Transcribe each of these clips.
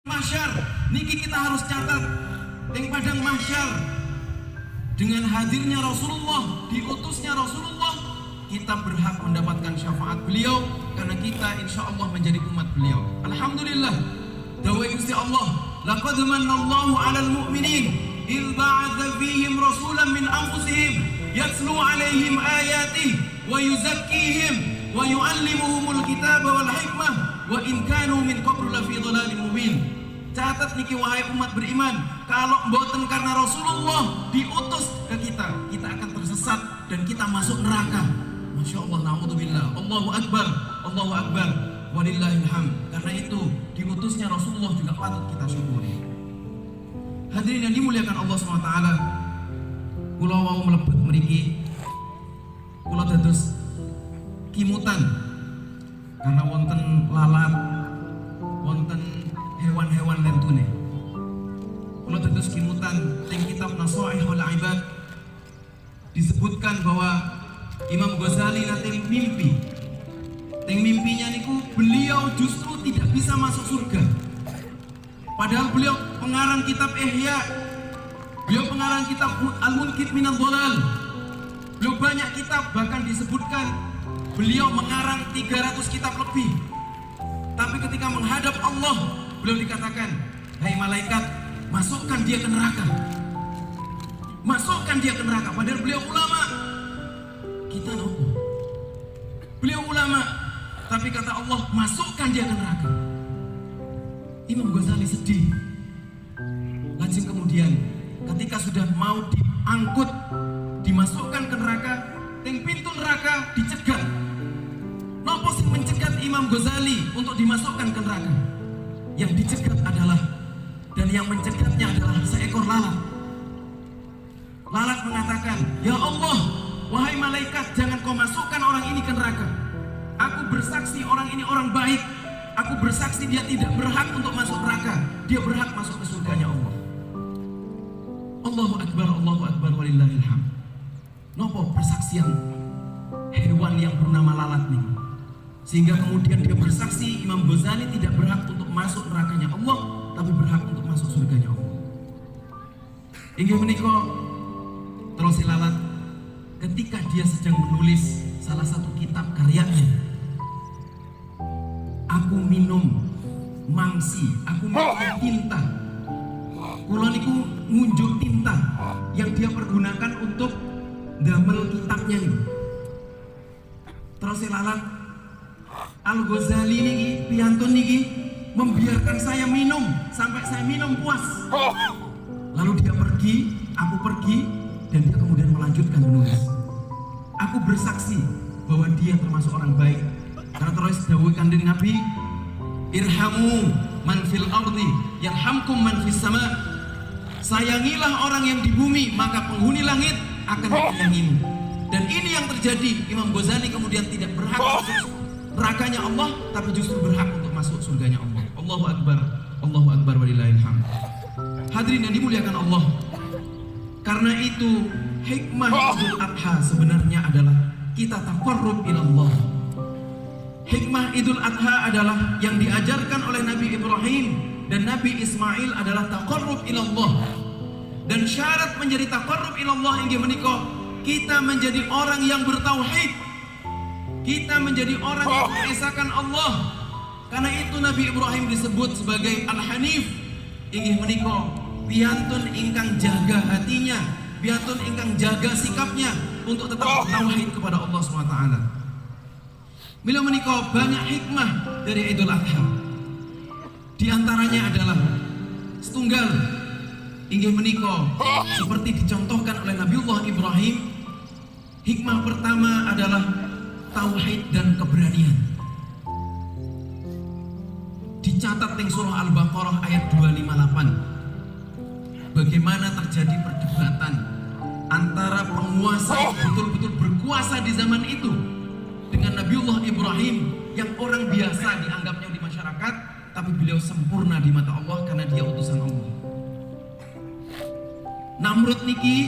Mahsyar niki kita harus catat yang padang mahsyar dengan hadirnya Rasulullah, diutusnya Rasulullah, kita berhak mendapatkan syafaat beliau karena kita insya Allah menjadi umat beliau. Alhamdulillah, dawai Gusti Allah, laqad manallahu 'alal mu'minin il ba'atha fihim rasulan min anfusihim yatlu 'alaihim ayatihi wa yuzakkihim wa yu'allimuhumul kitaba wal hikmah wa in kanu min qablu lafi dhalalin mubin. Catat niki wahai umat beriman, kalau mboten karena Rasulullah diutus ke kita akan tersesat dan kita masuk neraka. Masya Allah, naudzubillah. Allahu Akbar, Allahu Akbar, walillahil hamd. Karena itu diutusnya Rasulullah juga patut kita syukuri. Hadirin yang dimuliakan Allah SWT, kula wau mlebet mriki kula dados kimutan karena wonten lalat, wonten hewan-hewan lentune. Kula dados kimutan teng kitab Nasaihul Ibad disebutkan bahwa Imam Ghazali nate mimpi. Teng mimpinya niku beliau justru tidak bisa masuk surga. Padahal beliau pengarang kitab Ihya, beliau pengarang kitab Al-Munqidh Minadh Dhalal. Beliau banyak kitab, bahkan disebutkan beliau mengarang 300 kitab lebih. Tapi ketika menghadap Allah, beliau dikatakan, "Hai malaikat, masukkan dia ke neraka." Masukkan dia ke neraka. Padahal beliau ulama. Kita nopo. Beliau ulama, tapi kata Allah, masukkan dia ke neraka. Imam Ghazali sedih. Lajeng kemudian ketika sudah mau diangkut, dimasukkan ke neraka, teng pintu neraka dicegat. Nopo sing mencegat Imam Ghazali untuk dimasukkan ke neraka? Yang dicegat adalah, dan yang mencegatnya adalah seekor lalat. Lalat mengatakan, "Ya Allah, wahai malaikat, jangan kau masukkan orang ini ke neraka. Aku bersaksi orang ini orang baik. Aku bersaksi dia tidak berhak untuk masuk neraka. Dia berhak masuk ke surganya Allah." Allahu Akbar, walillahil hamd. Nopo persaksian hewan yang bernama lalat nih, sehingga kemudian dia bersaksi Imam Ghazali tidak berhak untuk masuk nerakanya Allah, tapi berhak untuk masuk surganya Allah. Inggih menika terus si lalat ketika dia sedang menulis salah satu kitab karyanya, "Aku minum mangsi, aku minum tinta." Kula niku ngunjuk tinta yang dia pergunakan untuk damel kitabnya ini. Terus si lalat, "Al-Ghazali niki, piyantun niki membiarkan saya minum sampai saya minum puas." Lalu dia pergi, aku pergi, dan dia kemudian melanjutkan menulis. "Aku bersaksi bahwa dia termasuk orang baik. Karena terus dawuh Kanjeng Nabi, irhamu man fil ardi yarhamkum man fis sama." Sayangilah orang yang di bumi, maka penghuni langit akan menyayangimu. Dan ini yang terjadi. Imam Ghazali kemudian tidak berhak masuk nerakanya Allah, tapi justru berhak untuk masuk surganya Allah. Allahu Akbar, walillahil hamd. Hadirin yang dimuliakan Allah, karena itu hikmah Idul Adha sebenarnya adalah kita taqarrub ilallah. Hikmah Idul Adha adalah yang diajarkan oleh Nabi Ibrahim dan Nabi Ismail adalah taqarrub ilallah. Dan syarat menjadi taqarrub ilallah inggih menika kita menjadi orang yang bertauhid. Kita menjadi orang yang mengesahkan Allah. Karena itu Nabi Ibrahim disebut sebagai Al-Hanif. Inggih menika piyantun ingkang jaga hatinya, piyantun ingkang jaga sikapnya untuk tetap bertauhid kepada Allah SWT. Mila menika banyak hikmah dari Idul Adha. Di antaranya adalah setunggal inggih menika seperti dicontohkan oleh Nabiullah Ibrahim. Hikmah pertama adalah tauhid dan keberanian. Dicatat di surah Al-Baqarah ayat 258. Bagaimana terjadi perdebatan antara penguasa yang betul-betul berkuasa di zaman itu dengan Nabiullah Ibrahim yang orang biasa dianggapnya di masyarakat, tapi beliau sempurna di mata Allah karena dia utusan Allah. Namrud niki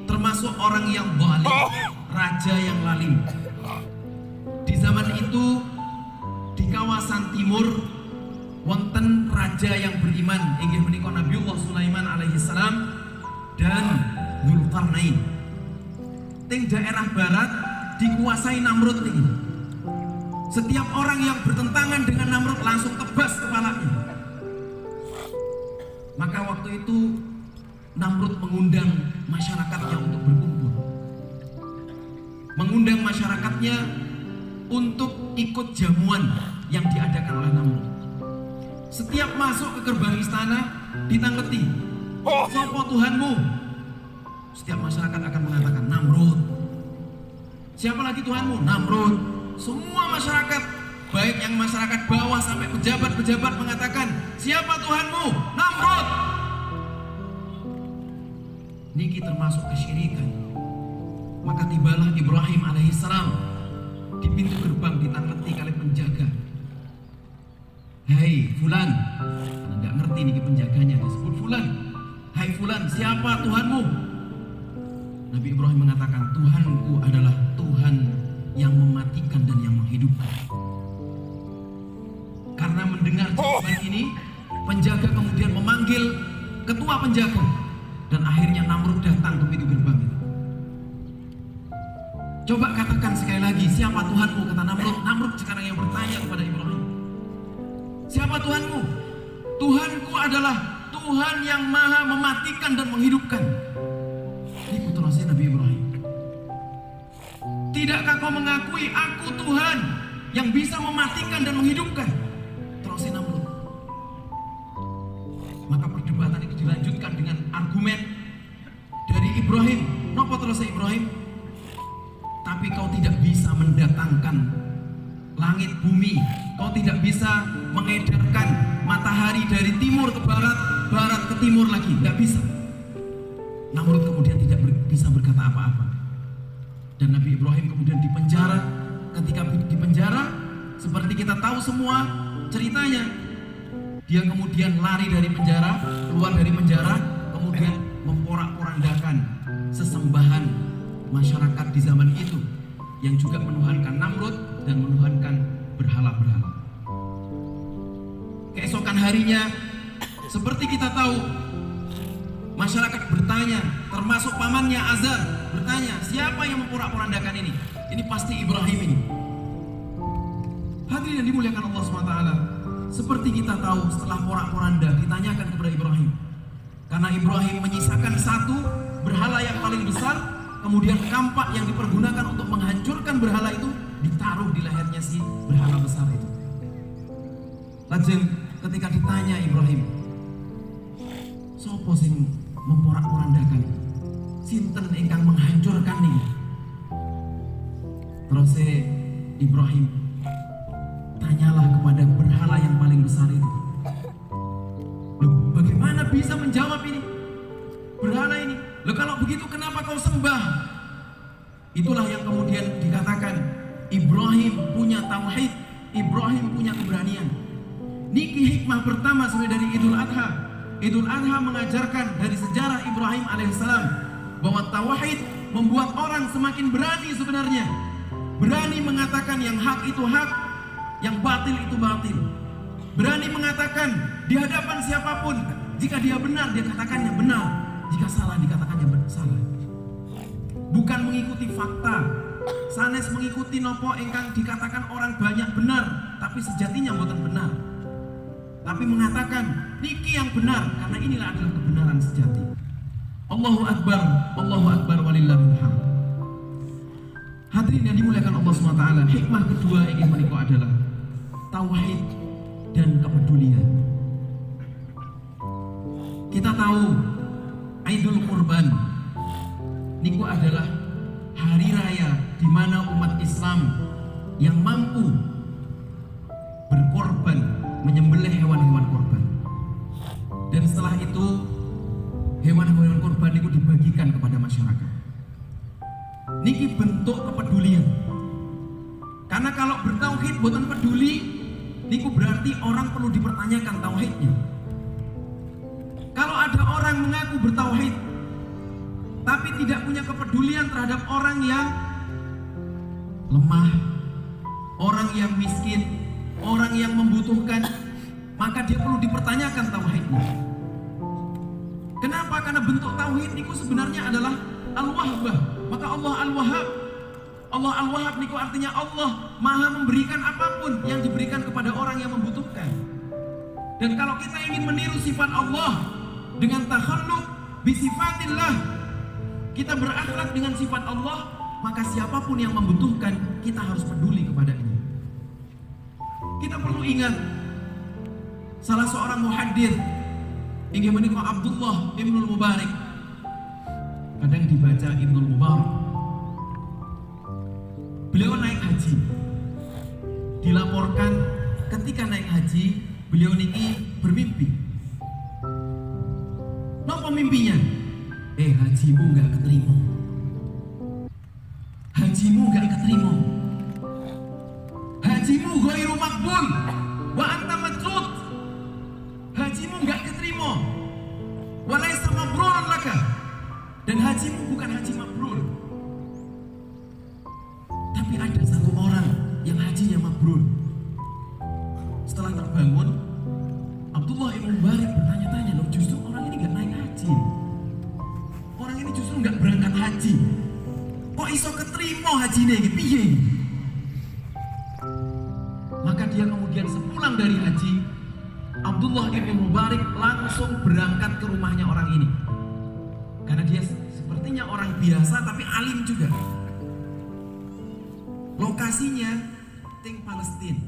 termasuk orang yang zalim, raja yang lalim. Di zaman itu di kawasan timur wonten raja yang dan Dzulqarnain. Ting daerah barat dikuasai Namrud ini. Setiap orang yang bertentangan dengan Namrud langsung tebas kepalanya. Maka waktu itu Namrud mengundang masyarakatnya untuk berkumpul, mengundang masyarakatnya untuk ikut jamuan yang diadakan oleh Namrud. Setiap masuk ke gerbang istana ditangketi, "Sopo Tuhanmu?" Setiap masyarakat akan mengatakan Namrud. "Siapa lagi Tuhanmu?" Namrud. Semua masyarakat, baik yang masyarakat bawah sampai pejabat-pejabat mengatakan, "Siapa Tuhanmu?" Namrud. Niki termasuk kesyirikan. Maka tibalah Ibrahim alaihissalam di pintu gerbang ditangketi kali penjaga. "Hei Fulan," karena nggak ngerti niki penjaganya disebut Fulan. "Hai Fulan, siapa Tuhanmu?" Nabi Ibrahim mengatakan, "Tuhanku adalah Tuhan yang mematikan dan yang menghidupkan." Karena mendengar jawaban ini, penjaga kemudian memanggil ketua penjaga, dan akhirnya Namrud datang ke pintu gerbang itu. "Coba katakan sekali lagi, siapa Tuhanmu?" kata Namrud. Namrud sekarang yang bertanya kepada Ibrahim, "Siapa Tuhanmu?" "Tuhanku adalah Tuhan yang maha mematikan dan menghidupkan." Ini putranya Nabi Ibrahim. "Tidakkah kau mengakui aku Tuhan yang bisa mematikan dan menghidupkan?" Terus Namrud. Maka perdebatan itu dilanjutkan dengan argumen dari Ibrahim. Nopo terus Ibrahim? "Tapi kau tidak bisa mendatangkan langit bumi, kau tidak bisa mengedarkan matahari dari timur ke barat, barat ke timur lagi, tidak bisa." Namrud kemudian tidak bisa berkata apa-apa, dan Nabi Ibrahim kemudian dipenjara. Ketika dipenjara, seperti kita tahu semua ceritanya, dia kemudian lari dari penjara, keluar dari penjara, kemudian memporak-porandakan sesembahan masyarakat di zaman itu yang juga menuhankan Namrud dan menuhankan berhala-berhala. Keesokan harinya, seperti kita tahu, masyarakat bertanya, termasuk pamannya Azar bertanya, "Siapa yang memporak-porandakan ini?" Ini pasti Ibrahim ini. Hadirin yang dimuliakan Allah SWT, seperti kita tahu, setelah porak-poranda ditanyakan kepada Ibrahim, karena Ibrahim menyisakan satu berhala yang paling besar, kemudian kampak yang dipergunakan untuk menghancurkan berhala itu ditaruh di lehernya si berhala besar itu. Lajeng ketika ditanya Ibrahim, "Sopo sing memporak-porandakan? Sinten ingkang menghancurkan nih?" Terus Ibrahim, "Tanyalah kepada berhala yang paling besar itu." "Loh, bagaimana bisa menjawab ini? Berhala ini? Loh, kalau begitu kenapa kau sembah?" Itulah yang kemudian dikatakan Ibrahim punya tauhid, Ibrahim punya keberanian. Niki hikmah pertama sebenarnya dari Idul Adha. Idul Adha mengajarkan dari sejarah Ibrahim alaihissalam bahwa tauhid membuat orang semakin berani sebenarnya. Berani mengatakan yang hak itu hak, yang batil itu batil. Berani mengatakan di hadapan siapapun, jika dia benar dia katakannya benar, jika salah dikatakannya salah. Bukan mengikuti fakta, sanes mengikuti nopo ingkang dikatakan orang banyak benar, tapi sejatinya bukan benar. Tapi mengatakan niki yang benar, karena inilah adalah kebenaran sejati. Allahu Akbar walillahil hamd. Hadirin yang dimuliakan Allah SWT, hikmah kedua ingin menikah adalah tauhid dan kepedulian. Kita tahu Idul Kurban niku adalah hari raya di mana umat Islam yang mampu berkorban, menyembelih hewan-hewan korban. Dan setelah itu hewan-hewan korban itu dibagikan kepada masyarakat. Niki bentuk kepedulian. Karena kalau bertauhid bukan peduli, niku berarti orang perlu dipertanyakan tauhidnya. Kalau ada orang mengaku bertauhid tapi tidak punya kepedulian terhadap orang yang lemah, orang yang miskin, orang yang membutuhkan, maka dia perlu dipertanyakan tauhidnya. Kenapa? Karena bentuk tauhid niku sebenarnya adalah al-wahbah. Maka Allah al-wahhab. Allah al-wahhab niku artinya Allah maha memberikan apapun yang diberikan kepada orang yang membutuhkan. Dan kalau kita ingin meniru sifat Allah dengan takhalluq bi sifatillah, kita berakhlak dengan sifat Allah, maka siapapun yang membutuhkan, kita harus peduli kepadanya. Kita perlu ingat salah seorang muhaddits inggih menika Abdullah Ibnul Mubarak. Kadang dibaca Ibnul Mubarak. Beliau naik haji. Dilaporkan ketika naik haji, beliau niki bermimpi. Napa mimpinya? Hajimu nggak keterima. Hajimu nggak keterima. Hajimu ghairu maqbul wa anta matrud. Hajimu nggak keterima. Walaysa mabruran laka. Dan hajimu bukan haji mabrur. Tapi ada satu orang yang hajinya mabrur. Setelah terbangun, Abdullah Ibn Mubarak bertanya-tanya, loh justru orang ini nggak naik haji. Orang ini justru nggak berangkat haji. Kok iso keterima hajinya ini? Piye? Maka dia kemudian sepulang dari haji, Abdullah Ibn Mubarak langsung berangkat ke rumahnya orang ini. Karena dia sepertinya orang biasa tapi alim juga. Lokasinya ting Palestina.